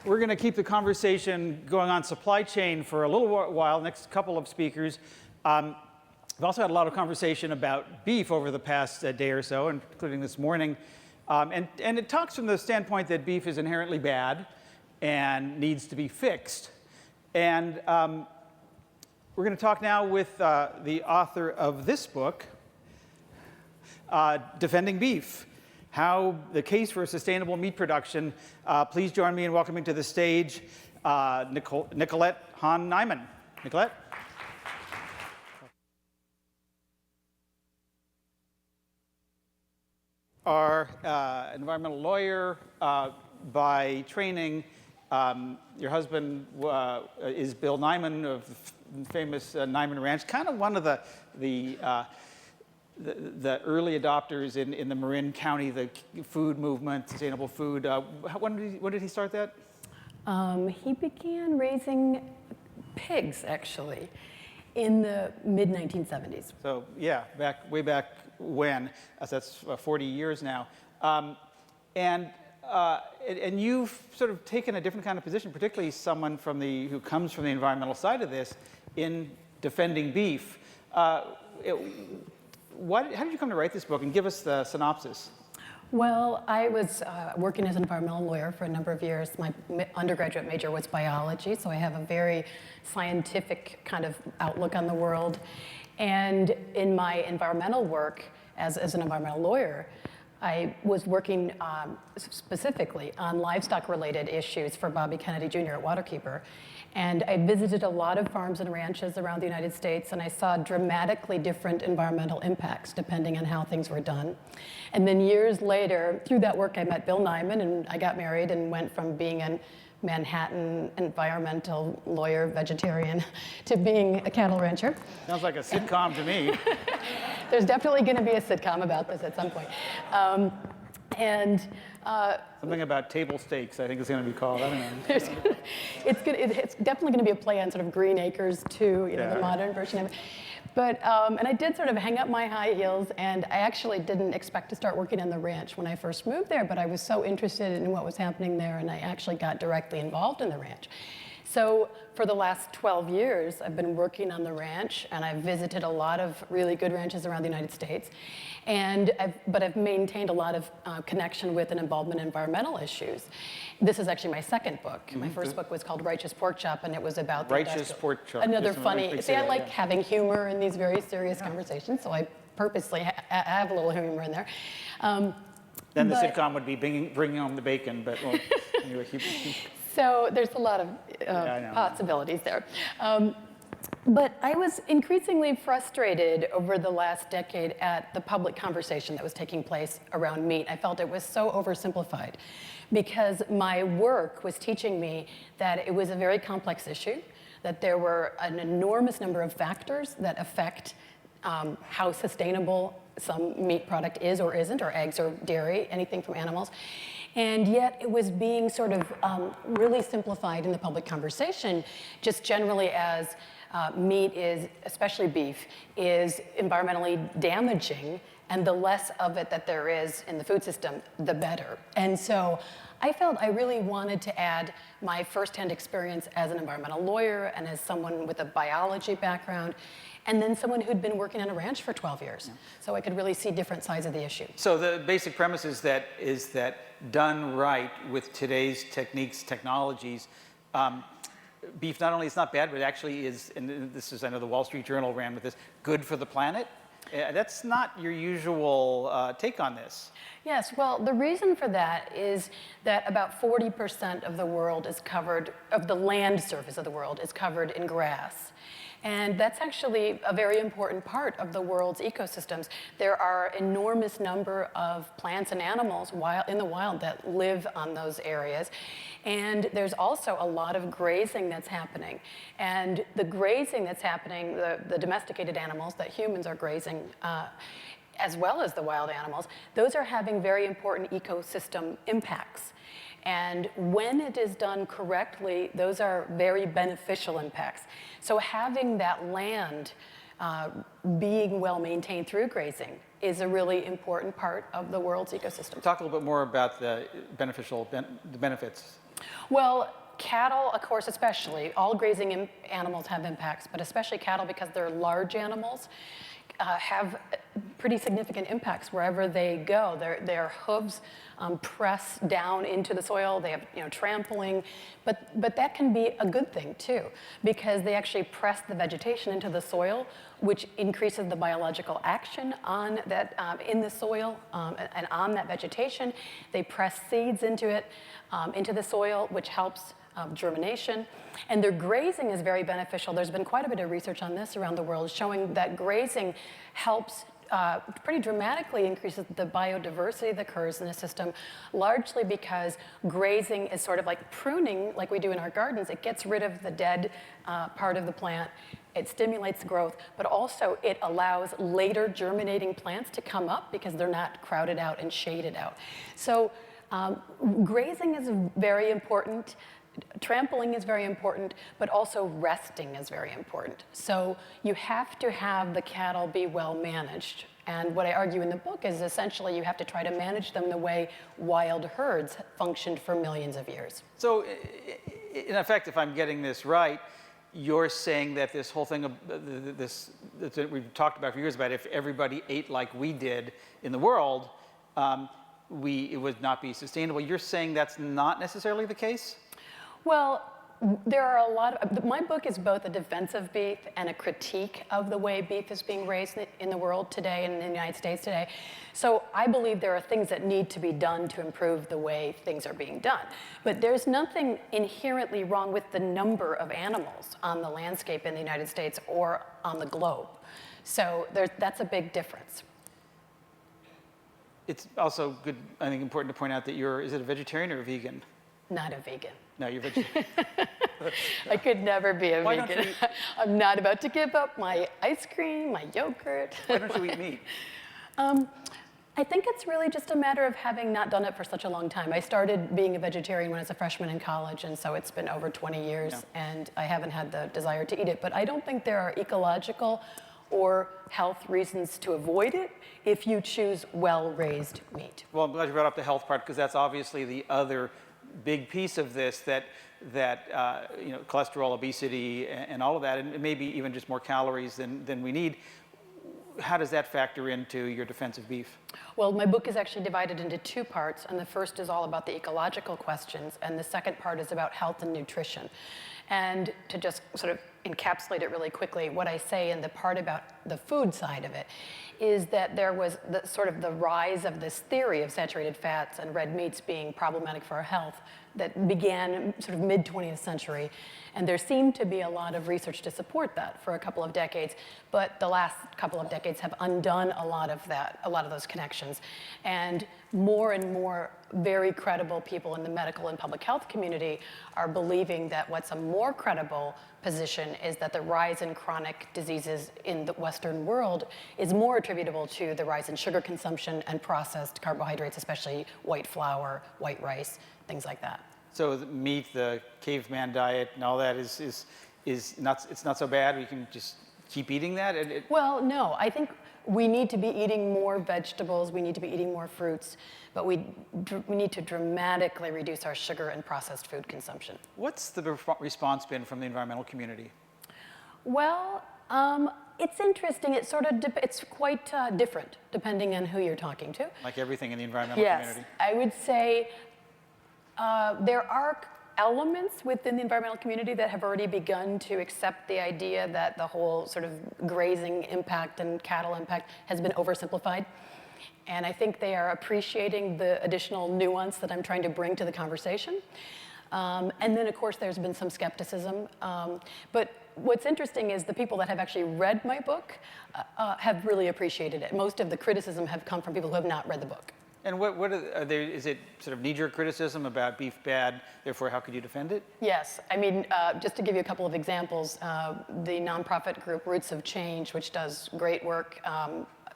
We're going to keep the conversation going on supply chain for a little while, next couple of speakers. We've also had a lot of conversation about beef over the past day or so, including this morning. And it talks from the standpoint that beef is inherently bad and needs to be fixed. And we're going to talk now with the author of this book, Defending Beef: How the Case for Sustainable Meat Production. Please join me in welcoming to the stage Nicholette Han Niman. Nicholette? Our environmental lawyer by training. Your husband is Bill Niman of the famous Niman Ranch, kind of one of the early adopters in the Marin County, the food movement, sustainable food. When did he start that? He began raising pigs, actually, in the mid-1970s. So yeah, way back when. So that's 40 years now. And you've sort of taken a different kind of position, particularly someone who comes from the environmental side of this, in defending beef. How did you come to write this book, and give us the synopsis? Well, I was working as an environmental lawyer for a number of years. My undergraduate major was biology, so I have a very scientific kind of outlook on the world. And in my environmental work as an environmental lawyer, I was working specifically on livestock-related issues for Bobby Kennedy Jr. at Waterkeeper. And I visited a lot of farms and ranches around the United States, and I saw dramatically different environmental impacts depending on how things were done. And then years later, through that work, I met Bill Niman, and I got married and went from being a Manhattan environmental lawyer, vegetarian, to being a cattle rancher. Sounds like a sitcom to me. There's definitely going to be a sitcom about this at some point. Something about table stakes, I think it's going to be called. I don't know. It's definitely going to be a play on sort of Green Acres too, the modern version of it. But, and I did sort of hang up my high heels, and I actually didn't expect to start working on the ranch when I first moved there, but I was so interested in what was happening there, and I actually got directly involved in the ranch. So for the last 12 years, I've been working on the ranch, and I've visited a lot of really good ranches around the United States. But I've maintained a lot of connection with and involvement in environmental issues. This is actually my second book. Mm-hmm. My first book was called Righteous Pork Chop, and it was about Righteous Pork Chop. Another funny. See, I like having humor in these very serious conversations, so I purposely have a little humor in there. Then the sitcom would be bringing home the bacon, but well, anyway. So there's a lot of possibilities there. But I was increasingly frustrated over the last decade at the public conversation that was taking place around meat. I felt it was so oversimplified because my work was teaching me that it was a very complex issue, that there were an enormous number of factors that affect how sustainable some meat product is or isn't, or eggs or dairy, anything from animals. And yet it was being sort of really simplified in the public conversation, just generally as meat is, especially beef, is environmentally damaging, and the less of it that there is in the food system, the better. And so I felt I really wanted to add my firsthand experience as an environmental lawyer and as someone with a biology background, and then someone who'd been working on a ranch for 12 years. Yeah. So I could really see different sides of the issue. So the basic premise is that done right with today's techniques, technologies, beef not only is not bad, but it actually is, and this is, I know the Wall Street Journal ran with this, good for the planet. That's not your usual take on this. Yes, well, the reason for that is that about 40% of the world is covered, of the land surface of the world is covered in grass. And that's actually a very important part of the world's ecosystems. There are enormous number of plants and animals in the wild that live on those areas. And there's also a lot of grazing that's happening. And the grazing that's happening, the domesticated animals that humans are grazing, as well as the wild animals, those are having very important ecosystem impacts. And when it is done correctly, those are very beneficial impacts. So having that land being well maintained through grazing is a really important part of the world's ecosystem. Talk a little bit more about the benefits. Well, cattle, of course, especially, all grazing animals have impacts, but especially cattle because they're large animals, have pretty significant impacts wherever they go. Their hooves press down into the soil. They have, trampling, but that can be a good thing too, because they actually press the vegetation into the soil, which increases the biological action on that in the soil and on that vegetation. They press seeds into it, into the soil, which helps germination. And their grazing is very beneficial. There's been quite a bit of research on this around the world showing that grazing helps pretty dramatically increases the biodiversity that occurs in the system, largely because grazing is sort of like pruning, like we do in our gardens. It gets rid of the dead part of the plant. It stimulates growth, but also it allows later germinating plants to come up because they're not crowded out and shaded out. So grazing is very important. Trampling is very important, but also resting is very important. So you have to have the cattle be well managed. And what I argue in the book is essentially you have to try to manage them the way wild herds functioned for millions of years. So in effect, if I'm getting this right, you're saying that this whole thing of this that we've talked about for years about if everybody ate like we did in the world, it would not be sustainable. You're saying that's not necessarily the case? Well, there are a lot of, my book is both a defense of beef and a critique of the way beef is being raised in the world today and in the United States today. So I believe there are things that need to be done to improve the way things are being done. But there's nothing inherently wrong with the number of animals on the landscape in the United States or on the globe. So that's a big difference. It's also good, I think, important to point out that is it a vegetarian or a vegan? Not a vegan. No, you're vegetarian. I could never be a Why vegan. don't you eat? I'm not about to give up my ice cream, my yogurt. Why don't you eat meat? I think it's really just a matter of having not done it for such a long time. I started being a vegetarian when I was a freshman in college, and so it's been over 20 years, and I haven't had the desire to eat it. But I don't think there are ecological or health reasons to avoid it if you choose well-raised meat. Well, I'm glad you brought up the health part, because that's obviously the other big piece of this, that cholesterol, obesity, and all of that, and maybe even just more calories than we need. How does that factor into your defense of beef? Well, my book is actually divided into two parts, and the first is all about the ecological questions, and the second part is about health and nutrition. And to just sort of encapsulate it really quickly, what I say in the part about the food side of it is that there was the rise of this theory of saturated fats and red meats being problematic for our health that began sort of mid-20th century. And there seemed to be a lot of research to support that for a couple of decades, but the last couple of decades have undone a lot of those connections. And more very credible people in the medical and public health community are believing that what's a more credible position is that the rise in chronic diseases in the Western world is more attributable to the rise in sugar consumption and processed carbohydrates, especially white flour, white rice, things like that. So the meat, the caveman diet, and all that is not, it's not so bad. We can just keep eating that. Well, no, I think we need to be eating more vegetables. We need to be eating more fruits, but we need to dramatically reduce our sugar and processed food consumption. What's the response been from the environmental community? Well, it's interesting. It's it's quite different depending on who you're talking to. Like everything in the environmental community? Yes, I would say there are elements within the environmental community that have already begun to accept the idea that the whole sort of grazing impact and cattle impact has been oversimplified. And I think they are appreciating the additional nuance that I'm trying to bring to the conversation. And then, of course, there's been some skepticism. But what's interesting is the people that have actually read my book have really appreciated it. Most of the criticism have come from people who have not read the book. And is it sort of knee-jerk criticism about beef bad, therefore how could you defend it? Yes, I mean, just to give you a couple of examples, the nonprofit group Roots of Change, which does great work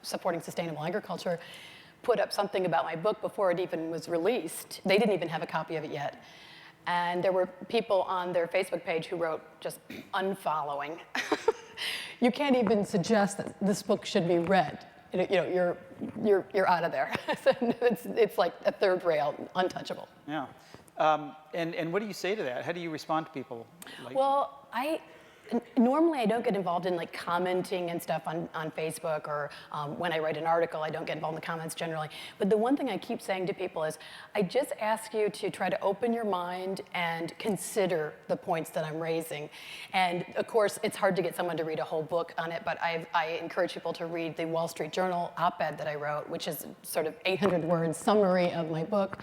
supporting sustainable agriculture, put up something about my book before it even was released. They didn't even have a copy of it yet. And there were people on their Facebook page who wrote just unfollowing. You can't even suggest that this book should be read. You're out of there. It's like a third rail, untouchable. Yeah. And what do you say to that? How do you respond to people? Well, normally I don't get involved in like commenting and stuff on Facebook, or when I write an article, I don't get involved in the comments generally. But the one thing I keep saying to people is, I just ask you to try to open your mind and consider the points that I'm raising. And of course, it's hard to get someone to read a whole book on it, but I encourage people to read the Wall Street Journal op-ed that I wrote, which is sort of 800-word summary of my book.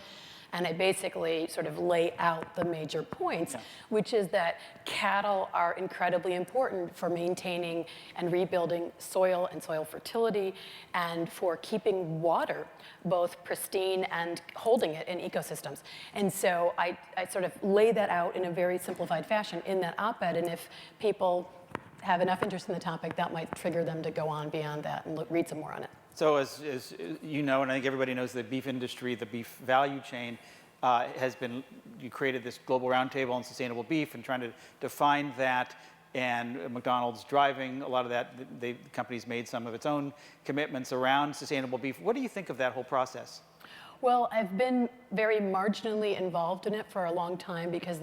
And I basically sort of lay out the major points, which is that cattle are incredibly important for maintaining and rebuilding soil and soil fertility, and for keeping water both pristine and holding it in ecosystems. And so I sort of lay that out in a very simplified fashion in that op-ed, and if people have enough interest in the topic, that might trigger them to go on beyond that and read some more on it. So as you know, and I think everybody knows, the beef industry, the beef value chain, you created this global roundtable on sustainable beef and trying to define that, and McDonald's driving a lot of that. The company's made some of its own commitments around sustainable beef. What do you think of that whole process? Well, I've been very marginally involved in it for a long time, because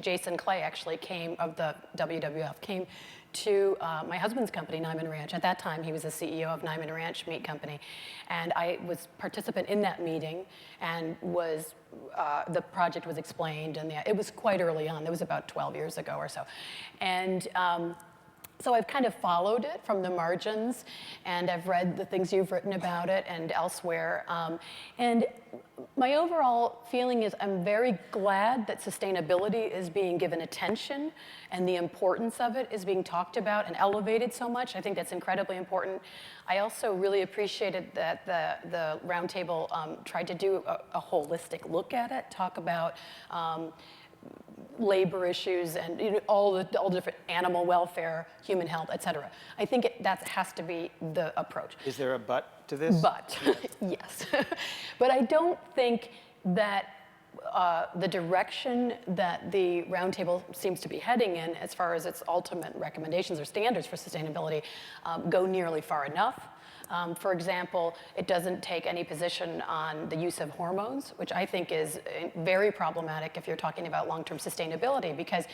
Jason Clay actually came, of the WWF, came to my husband's company, Niman Ranch. At that time, he was the CEO of Niman Ranch Meat Company. And I was participant in that meeting, and the project was explained, and it was quite early on. It was about 12 years ago or so. And so I've kind of followed it from the margins, and I've read the things you've written about it and elsewhere. And my overall feeling is I'm very glad that sustainability is being given attention, and the importance of it is being talked about and elevated so much. I think that's incredibly important. I also really appreciated that the roundtable tried to do a holistic look at it, talk about labor issues and all the different animal welfare, human health, et cetera. I think that has to be the approach. Is there a but to this? But, yes. But I don't think that the direction that the roundtable seems to be heading in, as far as its ultimate recommendations or standards for sustainability, go nearly far enough. For example, it doesn't take any position on the use of hormones, which I think is very problematic if you're talking about long-term sustainability, because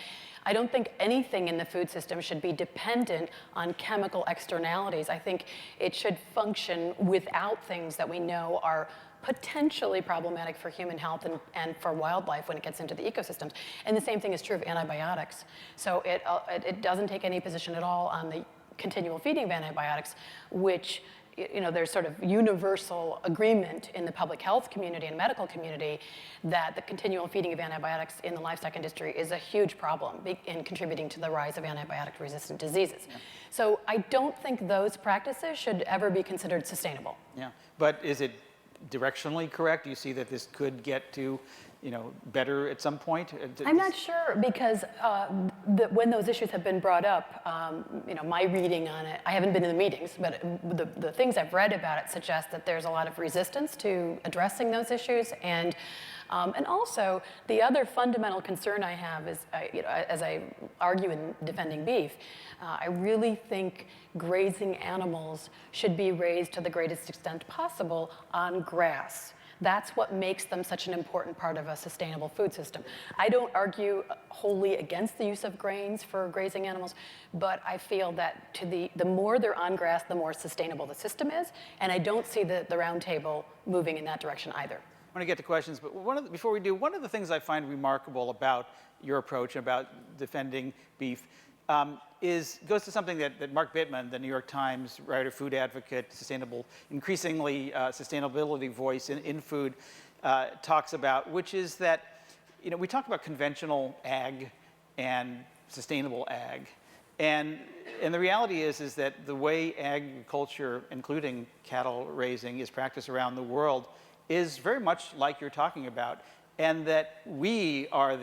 I don't think anything in the food system should be dependent on chemical externalities. I think it should function without things that we know are potentially problematic for human health and for wildlife when it gets into the ecosystems. And the same thing is true of antibiotics. So it doesn't take any position at all on the continual feeding of antibiotics, which there's sort of universal agreement in the public health community and medical community that the continual feeding of antibiotics in the livestock industry is a huge problem in contributing to the rise of antibiotic-resistant diseases. Yeah. So I don't think those practices should ever be considered sustainable. Yeah, but is it directionally correct? Do you see that this could get to better at some point? I'm not sure, because when those issues have been brought up, my reading on it, I haven't been in the meetings, but the things I've read about it suggest that there's a lot of resistance to addressing those issues. And also, the other fundamental concern I have is, as I argue in defending beef, I really think grazing animals should be raised to the greatest extent possible on grass. That's what makes them such an important part of a sustainable food system. I don't argue wholly against the use of grains for grazing animals, but I feel that the more they're on grass, the more sustainable the system is, and I don't see the roundtable moving in that direction either. I want to get to questions, but before we do, one of the things I find remarkable about your approach, about defending beef, goes to something that Mark Bittman, the New York Times writer, food advocate, increasingly sustainability voice in food, talks about, which is that we talk about conventional ag and sustainable ag, and the reality is that the way agriculture, including cattle raising, is practiced around the world is very much like you're talking about, and that we are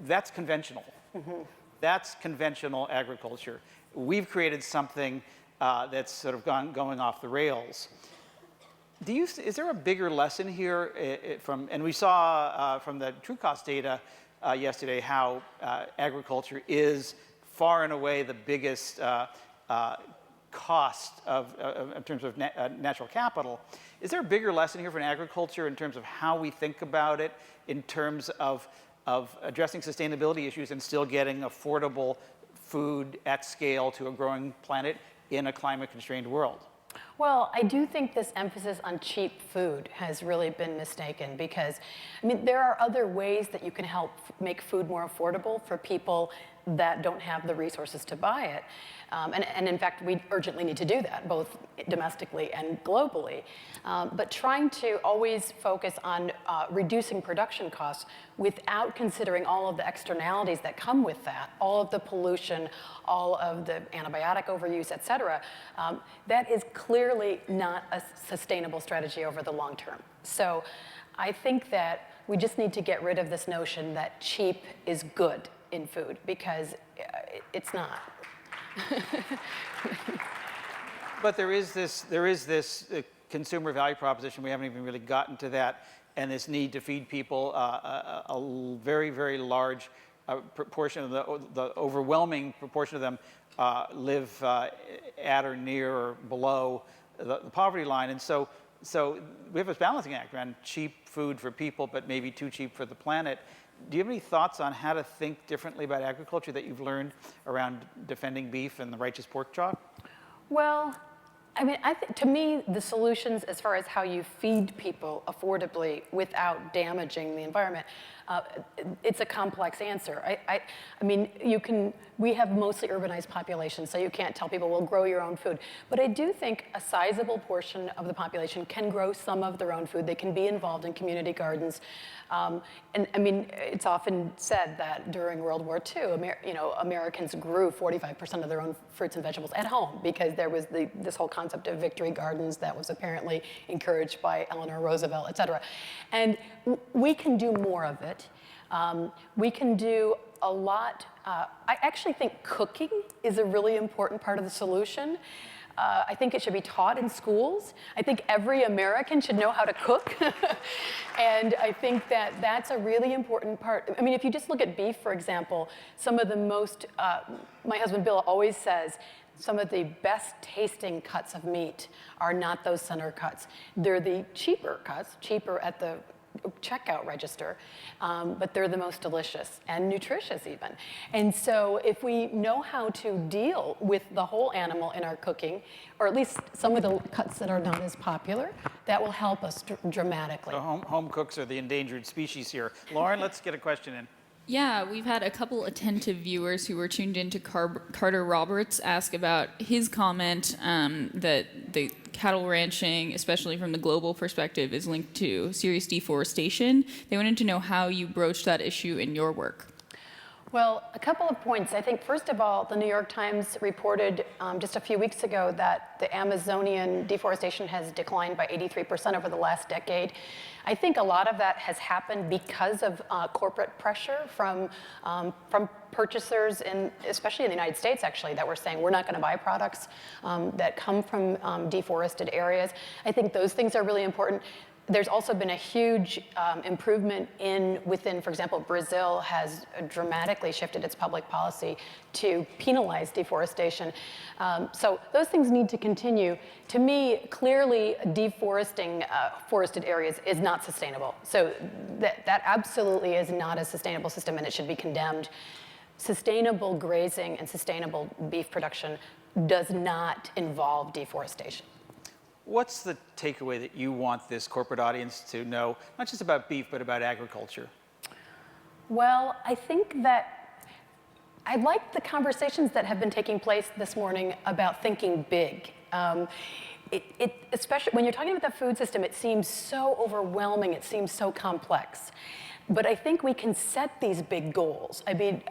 that's conventional. Mm-hmm. That's conventional agriculture. We've created something that's sort of going off the rails. Is there a bigger lesson here and we saw from the true cost data yesterday how agriculture is far and away the biggest cost in terms of natural capital. Is there a bigger lesson here for agriculture in terms of how we think about it, in terms of addressing sustainability issues and still getting affordable food at scale to a growing planet in a climate-constrained world? Well, I do think this emphasis on cheap food has really been mistaken because, I mean, there are other ways that you can help make food more affordable for people that don't have the resources to buy it. And in fact, we urgently need to do that, both domestically and globally. But trying to always focus on reducing production costs without considering all of the externalities that come with that, all of the pollution, all of the antibiotic overuse, et cetera, that is clearly not a sustainable strategy over the long term. So I think that we just need to get rid of this notion that cheap is good in food, because it's not. But there is this consumer value proposition. We haven't even really gotten to that, and this need to feed people a very, very large proportion of the overwhelming proportion of them live at or near or below the poverty line, and so we have this balancing act around cheap food for people, but maybe too cheap for the planet. Do you have any thoughts on how to think differently about agriculture that you've learned around defending beef and the righteous pork chop? Well, I mean, to me, the solutions as far as how you feed people affordably without damaging the environment, it's a complex answer. I mean, we have mostly urbanized populations, so you can't tell people, well, grow your own food. But I do think a sizable portion of the population can grow some of their own food. They can be involved in community gardens. And I mean, it's often said that during World War II, Americans grew 45% of their own fruits and vegetables at home because there was this whole concept of victory gardens that was apparently encouraged by Eleanor Roosevelt, et cetera. And we can do more of it. We can do a lot. I actually think cooking is a really important part of the solution. I think it should be taught in schools. I think every American should know how to cook. And I think that that's a really important part. I mean, if you just look at beef, for example, some of the most, my husband Bill always says, some of the best tasting cuts of meat are not those center cuts. They're the cheaper cuts, cheaper at the checkout register, but they're the most delicious and nutritious even. And so if we know how to deal with the whole animal in our cooking, or at least some of the cuts that are not as popular, that will help us dramatically. So home cooks are the endangered species here. Lauren, let's get a question in. Yeah, we've had a couple attentive viewers who were tuned into Carter Roberts ask about his comment that the cattle ranching, especially from the global perspective, is linked to serious deforestation. They wanted to know how you broach that issue in your work. Well, a couple of points. I think, first of all, the New York Times reported just a few weeks ago that the Amazonian deforestation has declined by 83% over the last decade. I think a lot of that has happened because of corporate pressure from purchasers, especially in the United States, actually, that were saying we're not going to buy products that come from deforested areas. I think those things are really important. There's also been a huge improvement within, for example, Brazil has dramatically shifted its public policy to penalize deforestation. So those things need to continue. To me, clearly deforesting forested areas is not sustainable. So that absolutely is not a sustainable system, and it should be condemned. Sustainable grazing and sustainable beef production does not involve deforestation. What's the takeaway that you want this corporate audience to know, not just about beef, but about agriculture? Well, I think that I like the conversations that have been taking place this morning about thinking big. Especially when you're talking about the food system, it seems so overwhelming, it seems so complex. But I think we can set these big goals. I mean,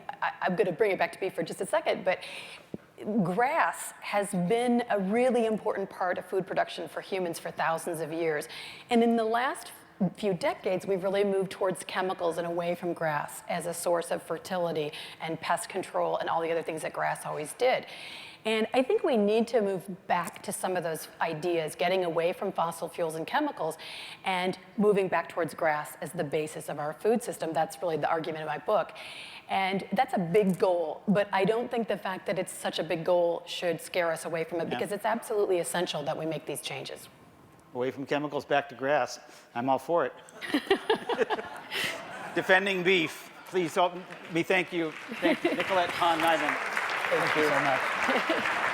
I'm going to bring it back to beef for just a second, but grass has been a really important part of food production for humans for thousands of years. And in the last few decades, we've really moved towards chemicals and away from grass as a source of fertility and pest control and all the other things that grass always did. And I think we need to move back to some of those ideas, getting away from fossil fuels and chemicals and moving back towards grass as the basis of our food system. That's really the argument in my book. And that's a big goal, but I don't think the fact that it's such a big goal should scare us away from it, because it's absolutely essential that we make these changes. Away from chemicals, back to grass. I'm all for it. Defending beef. Please help me thank you. Thank you, Nicholette, Niman. Thank you so much.